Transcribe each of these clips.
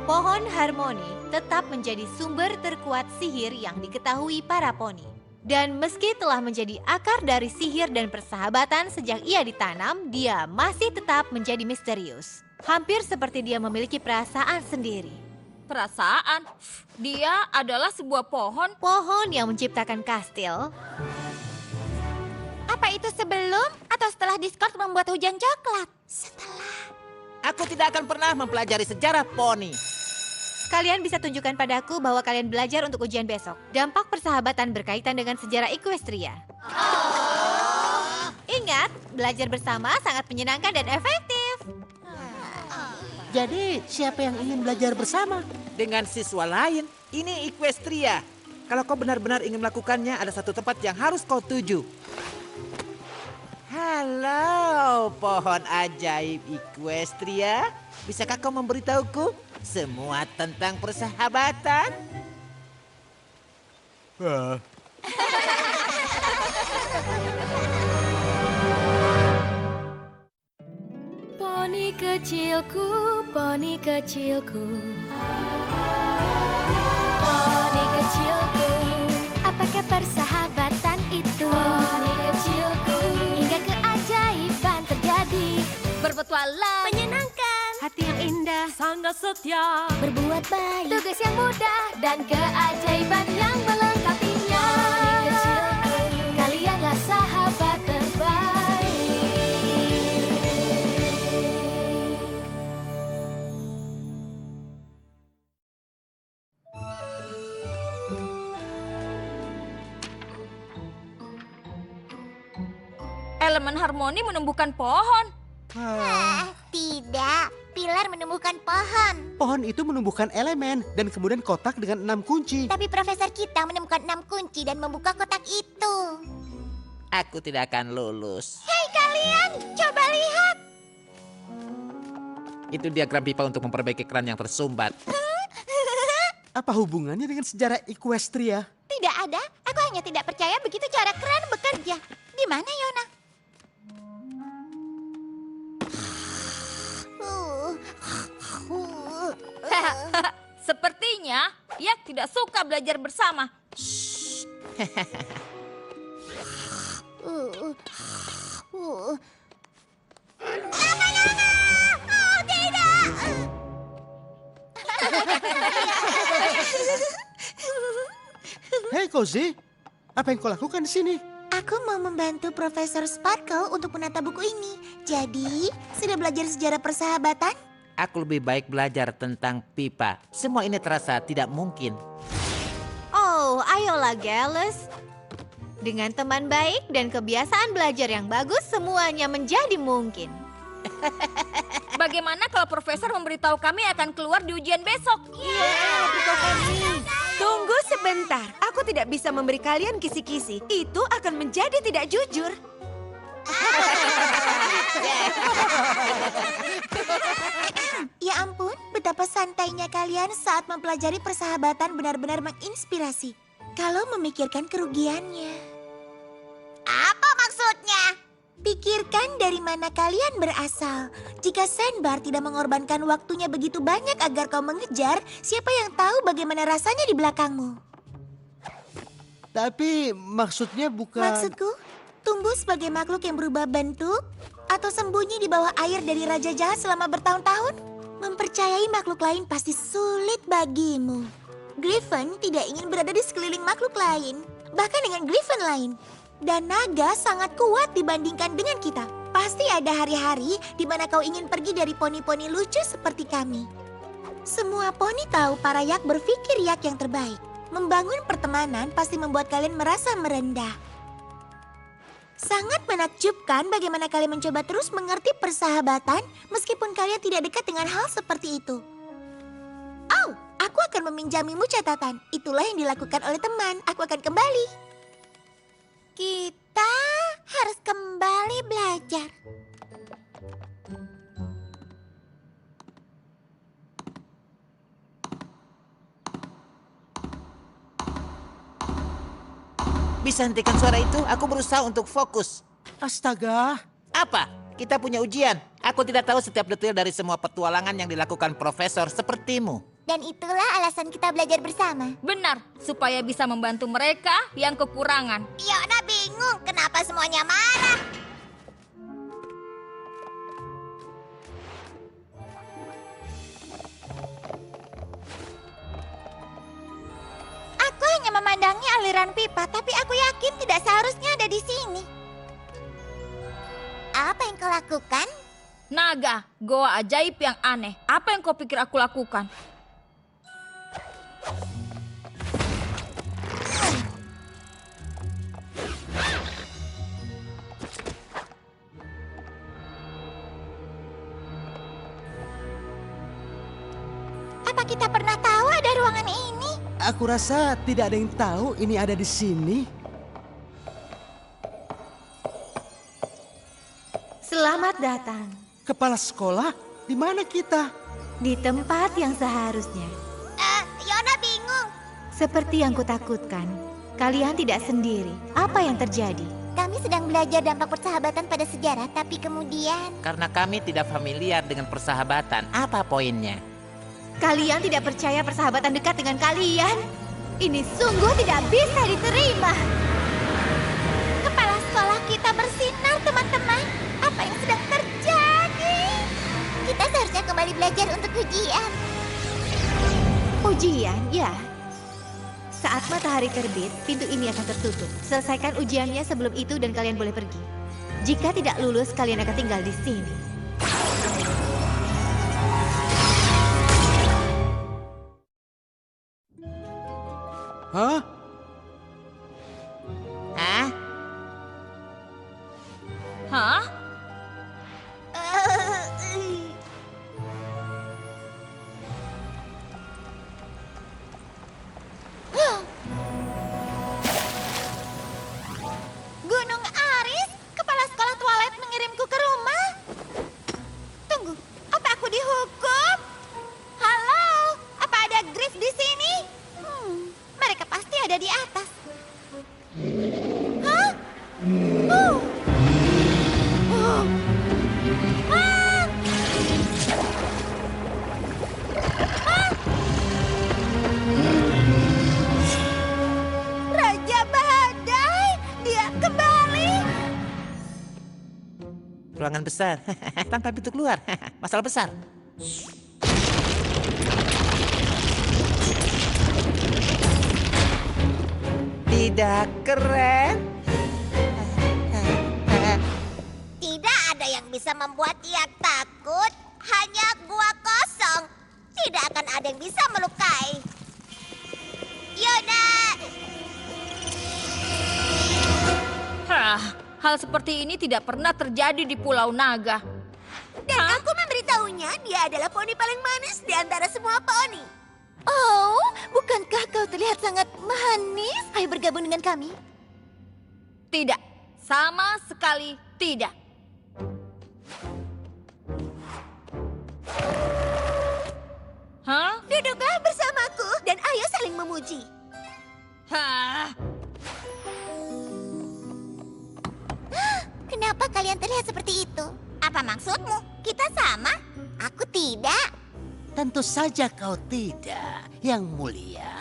Pohon harmoni tetap menjadi sumber terkuat sihir yang diketahui para poni. Dan meski telah menjadi akar dari sihir dan persahabatan sejak ia ditanam, dia masih tetap menjadi misterius. Hampir seperti dia memiliki perasaan sendiri. Perasaan? Dia adalah sebuah pohon. Pohon yang menciptakan kastil. Apa itu sebelum atau setelah Discord membuat hujan coklat? Setelah. Aku tidak akan pernah mempelajari sejarah poni. Kalian bisa tunjukkan padaku bahwa kalian belajar untuk ujian besok. Dampak persahabatan berkaitan dengan sejarah Equestria. Ingat, belajar bersama sangat menyenangkan dan efektif. Jadi, siapa yang ingin belajar bersama? Dengan siswa lain, ini Equestria. Kalau kau benar-benar ingin melakukannya, ada satu tempat yang harus kau tuju. Halo, pohon ajaib Equestria. Bisakah kau memberitahuku semua tentang persahabatan? Poni kecilku, poni kecilku. Poni kecilku, apakah persahabatan itu? Poni kecilku, hingga keajaiban terjadi. Berpetualang. Menyenangkan, Hati yang indah. sangat setia. Berbuat baik. Tugas yang mudah dan keajaiban yang melengkapinya. Poni kecilku, kalianlah sahabat terbaik. Elemen harmoni menumbuhkan pohon. Tidak, pilar menumbuhkan pohon. Pohon itu menumbuhkan elemen dan kemudian kotak dengan 6 kunci. Tapi profesor kita menemukan 6 kunci dan membuka kotak itu. Aku tidak akan lulus. Hei kalian, coba lihat. Itu diagram pipa untuk memperbaiki keran yang tersumbat. Apa hubungannya dengan sejarah Equestria? Tidak ada, aku hanya tidak percaya begitu cara keran bekerja. Di mana Yona? Sepertinya ia tidak suka belajar bersama. Oh, tidak. Hei Cozy, apa yang kau lakukan di sini? Aku mau membantu Profesor Sparkle untuk menata buku ini. Jadi, sudah belajar sejarah persahabatan? Aku lebih baik belajar tentang pipa. Semua ini terasa tidak mungkin. Oh, ayolah Gallus. Dengan teman baik dan kebiasaan belajar yang bagus, semuanya menjadi mungkin. Bagaimana kalau profesor memberitahu kami akan keluar di ujian besok? Tunggu sebentar, aku tidak bisa memberi kalian kisi-kisi. Itu akan menjadi tidak jujur. Ya ampun, betapa santainya kalian saat mempelajari persahabatan benar-benar menginspirasi. Kalau memikirkan kerugiannya. Apa maksudnya? Pikirkan dari mana kalian berasal. Jika Sandbar tidak mengorbankan waktunya begitu banyak agar kau mengejar, siapa yang tahu bagaimana rasanya di belakangmu? Tapi maksudnya bukan... Maksudku, tumbuh sebagai makhluk yang berubah bentuk atau sembunyi di bawah air dari raja jahat selama bertahun-tahun? Mempercayai makhluk lain pasti sulit bagimu. Griffin tidak ingin berada di sekeliling makhluk lain, bahkan dengan Griffin lain. Dan naga sangat kuat dibandingkan dengan kita. Pasti ada hari-hari di mana kau ingin pergi dari poni-poni lucu seperti kami. Semua poni tahu para yak berpikir yak yang terbaik. Membangun pertemanan pasti membuat kalian merasa merendah. Sangat menakjubkan bagaimana kalian mencoba terus mengerti persahabatan meskipun kalian tidak dekat dengan hal seperti itu. Oh, aku akan meminjamimu catatan. Itulah yang dilakukan oleh teman. Aku akan kembali. Kita harus kembali belajar. Bisa hentikan suara itu? Aku berusaha untuk fokus. Astaga, Apa? Kita punya ujian. Aku tidak tahu setiap detail dari semua petualangan yang dilakukan profesor sepertimu. Dan itulah alasan kita belajar bersama. Benar, supaya bisa membantu mereka yang kekurangan. Yona bingung kenapa semuanya marah. Aku hanya memandangi aliran pipa, tapi aku yakin tidak seharusnya ada di sini. Apa yang kau lakukan? Naga, goa ajaib yang aneh. Apa yang kau pikir aku lakukan? Apa kita pernah tahu ada ruangan ini? Aku rasa tidak ada yang tahu ini ada di sini. Selamat datang Kepala sekolah, di mana kita? di tempat yang seharusnya. Yona bingung. Seperti yang kutakutkan, kalian tidak sendiri. Apa yang terjadi? Kami sedang belajar dampak persahabatan pada sejarah, tapi kemudian... Karena kami tidak familiar dengan persahabatan. Apa poinnya? Kalian tidak percaya persahabatan dekat dengan kalian? Ini sungguh tidak bisa diterima. Kepala sekolah kita bersinar, teman-teman. Apa yang sedang terjadi? Kita seharusnya kembali belajar untuk ujian. Ujian, ya. Saat matahari terbit, pintu ini akan tertutup. Selesaikan ujiannya sebelum itu dan kalian boleh pergi. Jika tidak lulus, kalian akan tinggal di sini. Hah? Hah? Hah? Gunung Aris, kepala sekolah Twilight mengirimku ke rumah. Tunggu, apa aku dihukum? Halo, apa ada Griff di sini? Mereka pasti ada di atas. Hah? Oh. Ah! Ah! Raja Badai, dia kembali. Ruangan besar. Tanpa pintu keluar. Masalah besar. Tidak keren. Tidak ada yang bisa membuat dia takut. Hanya gua kosong. Tidak akan ada yang bisa melukai. Yona! Hah, hal seperti ini tidak pernah terjadi di Pulau Naga. Dan aku memberitahunya dia adalah poni paling manis di antara semua poni. Oh, bukankah kau terlihat sangat manis? Ayo bergabung dengan kami. Tidak, sama sekali tidak. Hah? Duduklah bersamaku dan ayo saling memuji. Hah? Kenapa kalian terlihat seperti itu? Apa maksudmu? Kita sama? Aku tidak. Tentu saja kau tidak, Yang Mulia.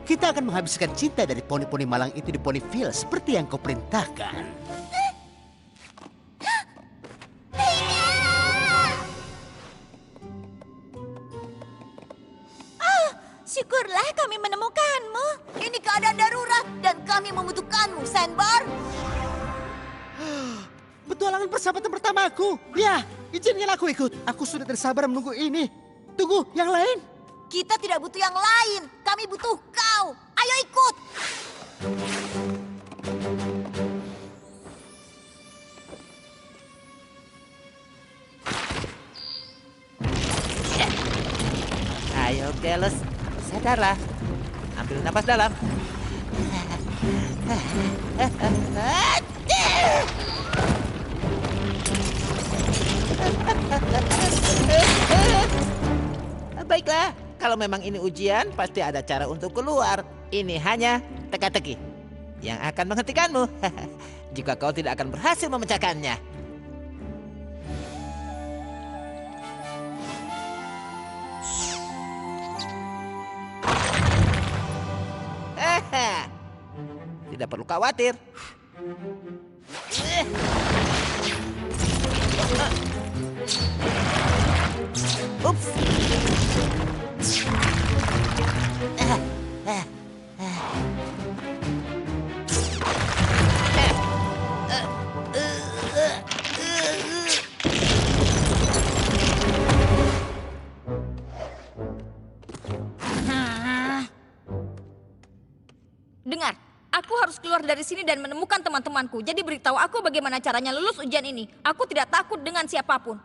Kita akan menghabiskan cinta dari poni-poni malang itu di Ponyville seperti yang kau perintahkan. Syukurlah kami menemukanmu. Ini keadaan darurat dan kami membutuhkanmu, Sandbar. Petualangan persahabatan pertamaku. Ya, izinkan aku ikut. Aku sudah tidak sabar menunggu ini. Tunggu, yang lain. Kita tidak butuh yang lain. Kami butuh kau. Ayo ikut. Ayo, Gales. Sadarlah. Ambil napas dalam. Baiklah, kalau memang ini ujian, pasti ada cara untuk keluar. Ini hanya teka-teki yang akan menghentikanmu. Jika kau tidak akan berhasil memecahkannya. Tidak perlu khawatir. Ups. Dengar, aku harus keluar dari sini dan menemukan teman-temanku. Jadi beritahu aku bagaimana caranya lulus ujian ini. Aku tidak takut dengan siapapun.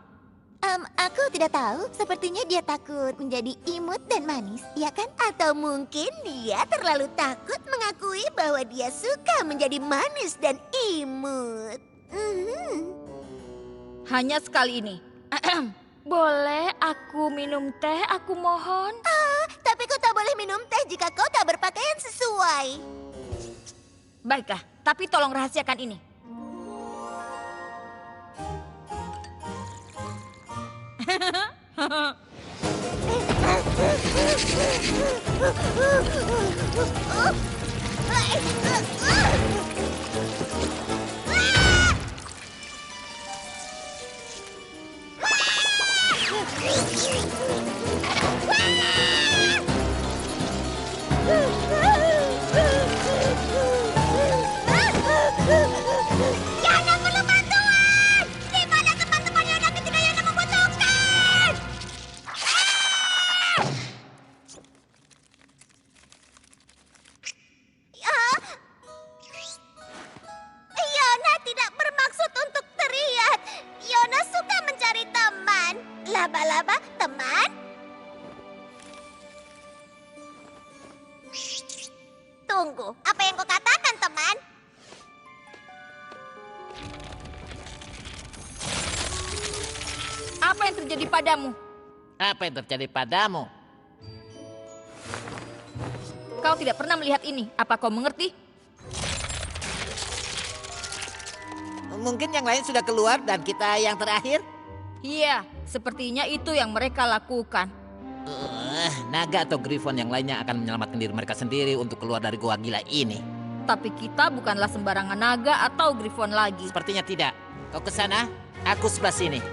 Aku tidak tahu. Sepertinya dia takut menjadi imut dan manis, ya kan? Atau mungkin dia terlalu takut mengakui bahwa dia suka menjadi manis dan imut. Hanya sekali ini. Boleh aku minum teh, aku mohon? Tapi kau tak boleh minum teh jika kau tak berpakaian sesuai. Baiklah, tapi tolong rahasiakan ini. Yana perlu bantuan! Di mana teman-teman Yana ketika Yana membutuhkan? Yana tidak bermaksud untuk teriak. Yana suka mencari teman. Laba-laba, teman? Tunggu, apa yang kau katakan, teman? Apa yang terjadi padamu? Apa yang terjadi padamu? Kau tidak pernah melihat ini. Apa kau mengerti? Mungkin yang lain sudah keluar dan kita yang terakhir? Iya, sepertinya itu yang mereka lakukan. Naga atau Griffon yang lainnya akan menyelamatkan diri mereka sendiri untuk keluar dari gua gila ini. Tapi kita bukanlah sembarangan naga atau Griffon lagi. Sepertinya tidak. Kau ke sana, aku sebelah sini.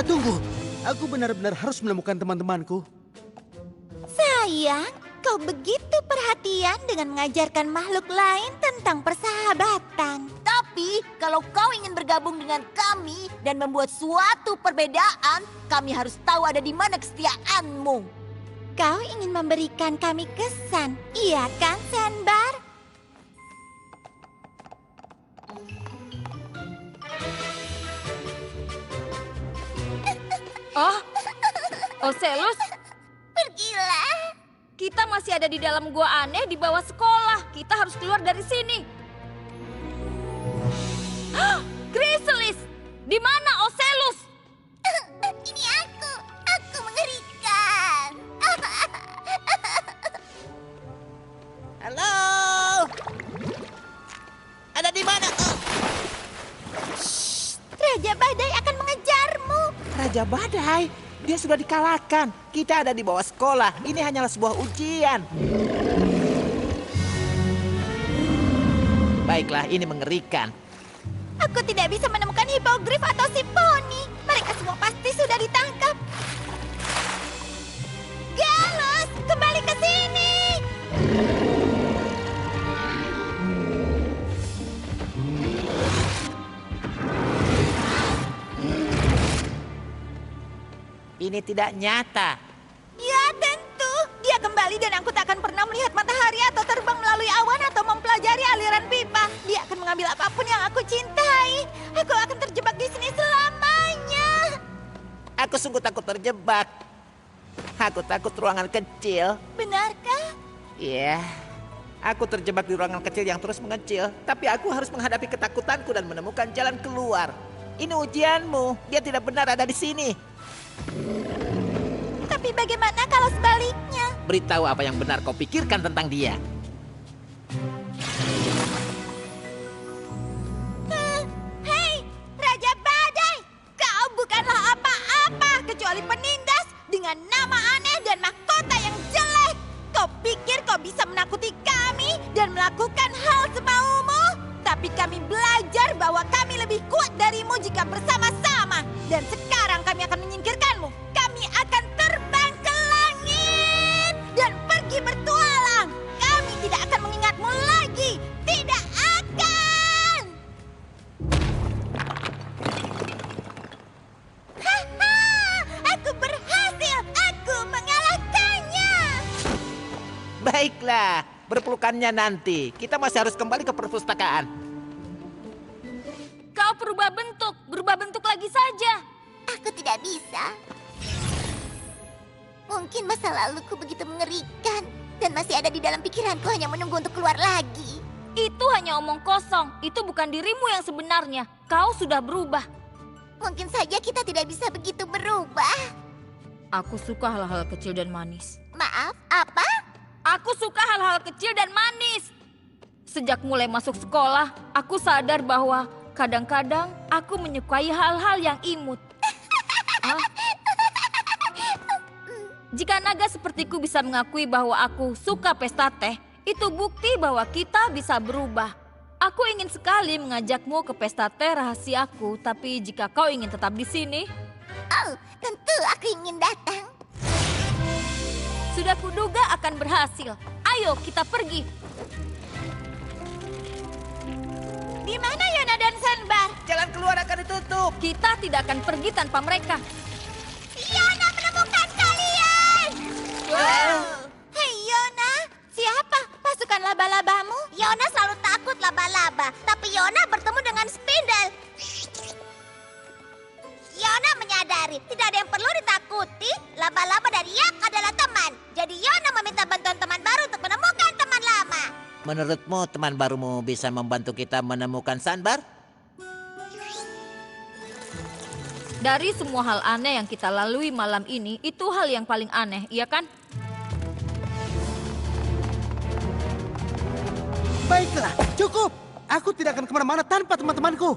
Tunggu, aku benar-benar harus menemukan teman-temanku. Sayang, kau begitu perhatian dengan mengajarkan makhluk lain tentang persahabatan. Tapi, kalau kau ingin bergabung dengan kami dan membuat suatu perbedaan, kami harus tahu ada di mana kesetiaanmu. Kau ingin memberikan kami kesan, iya kan, Senbar? Oh, Ocelus, Pergilah. kita masih ada di dalam gua aneh di bawah sekolah. Kita harus keluar dari sini. Chrysalis, di mana Ocelus? Ini aku mengerikan. Halo? Ada di mana? Raja Badai akan mengejarmu. Raja Badai? Dia sudah dikalahkan. Kita ada di bawah sekolah. Ini hanyalah sebuah ujian. Baiklah, ini mengerikan. Aku tidak bisa menemukan hipogrif atau si poni. Mereka semua pasti sudah ditangkap. Galus, kembali ke sini. Ini tidak nyata. Ya tentu, dia kembali dan aku tak akan pernah melihat matahari atau terbang melalui awan atau mempelajari aliran pipa. Dia akan mengambil apapun yang aku cintai. Aku akan terjebak di sini selamanya. Aku sungguh takut terjebak. Aku takut ruangan kecil. Benarkah? Iya. Aku terjebak di ruangan kecil yang terus mengecil. Tapi aku harus menghadapi ketakutanku dan menemukan jalan keluar. Ini ujianmu. Dia tidak benar ada di sini. Tapi bagaimana kalau sebaliknya? Beritahu apa yang benar kau pikirkan tentang dia. Hei, Raja Badai! Kau bukanlah apa-apa! dan melakukan hal semaumu. Tapi kami belajar bahwa kami lebih kuat darimu jika bersama-sama. Dan sekarang kami akan menyingkirkanmu. Kami akan terbang ke langit dan pergi bertualang. Kami tidak akan mengingatmu lagi. Tidak akan. Haha, aku berhasil. Aku mengalahkannya. Baiklah, berpelukannya nanti. Kita masih harus kembali ke perpustakaan. Kau berubah bentuk lagi saja. Aku tidak bisa. Mungkin masa laluku begitu mengerikan dan masih ada di dalam pikiranku hanya menunggu untuk keluar lagi. Itu hanya omong kosong. Itu bukan dirimu yang sebenarnya. Kau sudah berubah. Mungkin saja kita tidak bisa begitu berubah. Aku suka hal-hal kecil dan manis. Maaf, apa? Aku suka hal-hal kecil dan manis. Sejak mulai masuk sekolah, aku sadar bahwa kadang-kadang aku menyukai hal-hal yang imut. Hah? Jika naga sepertiku bisa mengakui bahwa aku suka pesta teh, itu bukti bahwa kita bisa berubah. Aku ingin sekali mengajakmu ke pesta teh rahasiaku, tapi jika kau ingin tetap di sini, Oh, tentu aku ingin datang. sudah kuduga akan berhasil. Ayo kita pergi. Di mana Yona dan Sanbar? Jalan keluar akan ditutup. Kita tidak akan pergi tanpa mereka. Yona menemukan kalian! Hei Yona, siapa pasukan laba-labamu? Yona selalu takut laba-laba, tapi Yona bertemu dengan Spindle. Yona menyadari tidak ada yang perlu ditakuti. Laba-laba dan Yak adalah teman. Jadi Yona meminta bantuan teman baru untuk menemukan teman lama. Menurutmu teman barumu bisa membantu kita menemukan Sanbar? Dari semua hal aneh yang kita lalui malam ini, itu hal yang paling aneh, iya kan? Baiklah, cukup. Aku tidak akan kemana-mana tanpa teman-temanku.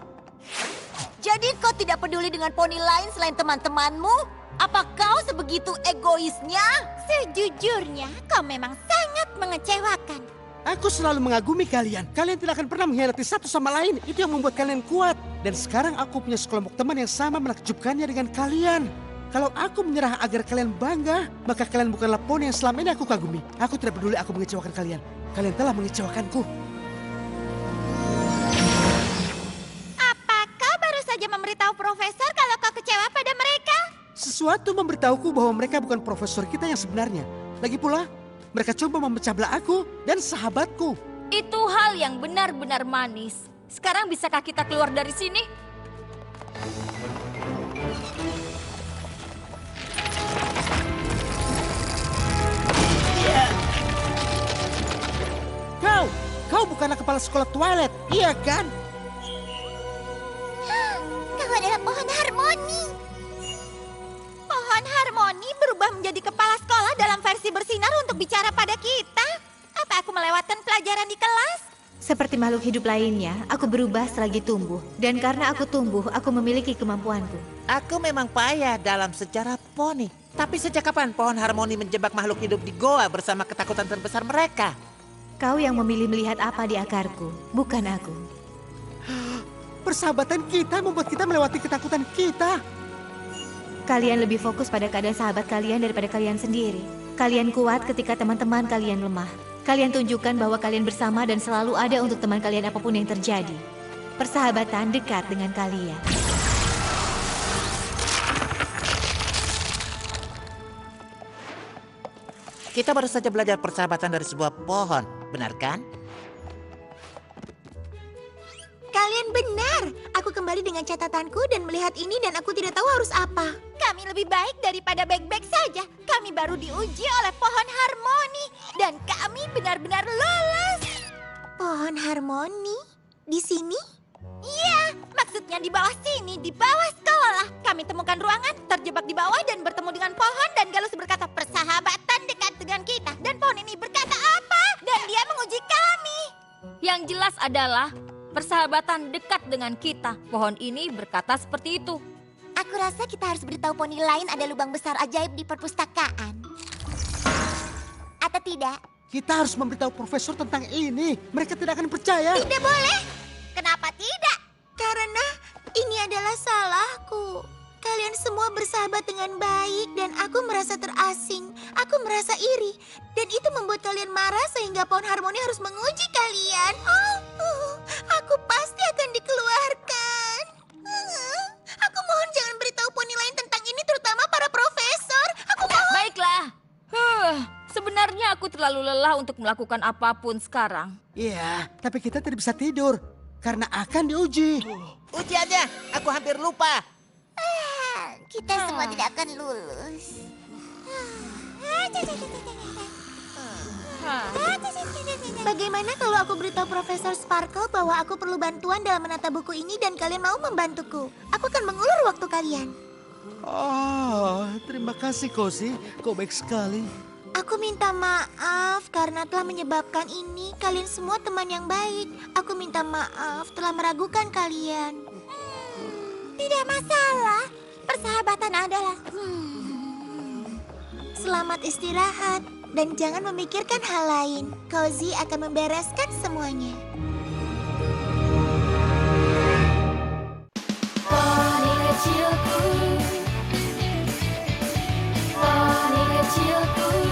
Jadi kau tidak peduli dengan poni lain selain teman-temanmu? Apa kau sebegitu egoisnya? Sejujurnya, kau memang sangat mengecewakan. Aku selalu mengagumi kalian. Kalian tidak akan pernah mengkhianati satu sama lain. Itu yang membuat kalian kuat. Dan sekarang aku punya sekelompok teman yang sama menakjubkannya dengan kalian. Kalau aku menyerah agar kalian bangga, maka kalian bukanlah poni yang selama ini aku kagumi. Aku tidak peduli aku mengecewakan kalian. Kalian telah mengecewakanku. Apa kau baru saja memberitahu profesor kalau kau kecewa pada mereka? Sesuatu memberitahuku bahwa mereka bukan profesor kita yang sebenarnya. Lagi pula, mereka coba memecah belah aku dan sahabatku. Itu hal yang benar-benar manis. Sekarang bisakah kita keluar dari sini? Kau bukanlah kepala sekolah Twilight, iya kan? Kau adalah pohon harmoni. Pohon harmoni berubah menjadi kepala sekolah dalam versi bersinar untuk bicara pada kita. Apa aku melewatkan pelajaran di kelas? Seperti makhluk hidup lainnya, aku berubah selagi tumbuh. Dan karena aku tumbuh, aku memiliki kemampuanku. Aku memang payah dalam sejarah poni. Tapi sejak kapan pohon harmoni menjebak makhluk hidup di goa bersama ketakutan terbesar mereka? Kau yang memilih melihat apa di akarku, bukan aku. Persahabatan kita membuat kita melewati ketakutan kita. Kalian lebih fokus pada keadaan sahabat kalian daripada kalian sendiri. Kalian kuat ketika teman-teman kalian lemah. Kalian tunjukkan bahwa kalian bersama dan selalu ada untuk teman kalian apapun yang terjadi. Persahabatan dekat dengan kalian. Kita baru saja belajar persahabatan dari sebuah pohon, benar kan? Kalian benar. Aku kembali dengan catatanku dan melihat ini dan aku tidak tahu harus apa. Kami lebih baik daripada baik-baik saja. Kami baru diuji oleh pohon harmoni dan kami benar-benar lolos. Pohon harmoni? Di sini? Iya, maksudnya di bawah sini, di bawah sekolah. Kami temukan ruangan, terjebak di bawah dan bertemu dengan pohon dan Galus berkata persahabatan dekat dengan kita. Dan pohon ini berkata apa? Dan dia menguji kami. Yang jelas adalah persahabatan dekat dengan kita. Pohon ini berkata seperti itu. Aku rasa kita harus beritahu poni lain ada lubang besar ajaib di perpustakaan. Atau tidak? Kita harus memberitahu profesor tentang ini. Mereka tidak akan percaya. Tidak boleh. Kenapa tidak? Karena ini adalah salahku. Kalian semua bersahabat dengan baik dan aku merasa terasing. Aku merasa iri. Dan itu membuat kalian marah sehingga pohon harmoni harus menguji kalian. Aku pasti akan dikeluarkan. Aku mohon jangan beritahu poni lain tentang ini, terutama para profesor. Aku mohon. Baiklah. Sebenarnya aku terlalu lelah untuk melakukan apapun sekarang. Iya, tapi kita tidak bisa tidur. Karena akan diuji. Ujiannya, aku hampir lupa. Kita semua tidak akan lulus. Bagaimana kalau aku beritahu Profesor Sparkle bahwa aku perlu bantuan dalam menata buku ini dan kalian mau membantuku? Aku akan mengulur waktu kalian. Oh, terima kasih Cozy. Kau baik sekali. Aku minta maaf karena telah menyebabkan ini. Kalian semua teman yang baik. Aku minta maaf telah meragukan kalian. Tidak masalah. Persahabatan adalah... Selamat istirahat. Dan jangan memikirkan hal lain. Cozy akan membereskan semuanya. Poni kecilku, poni kecilku.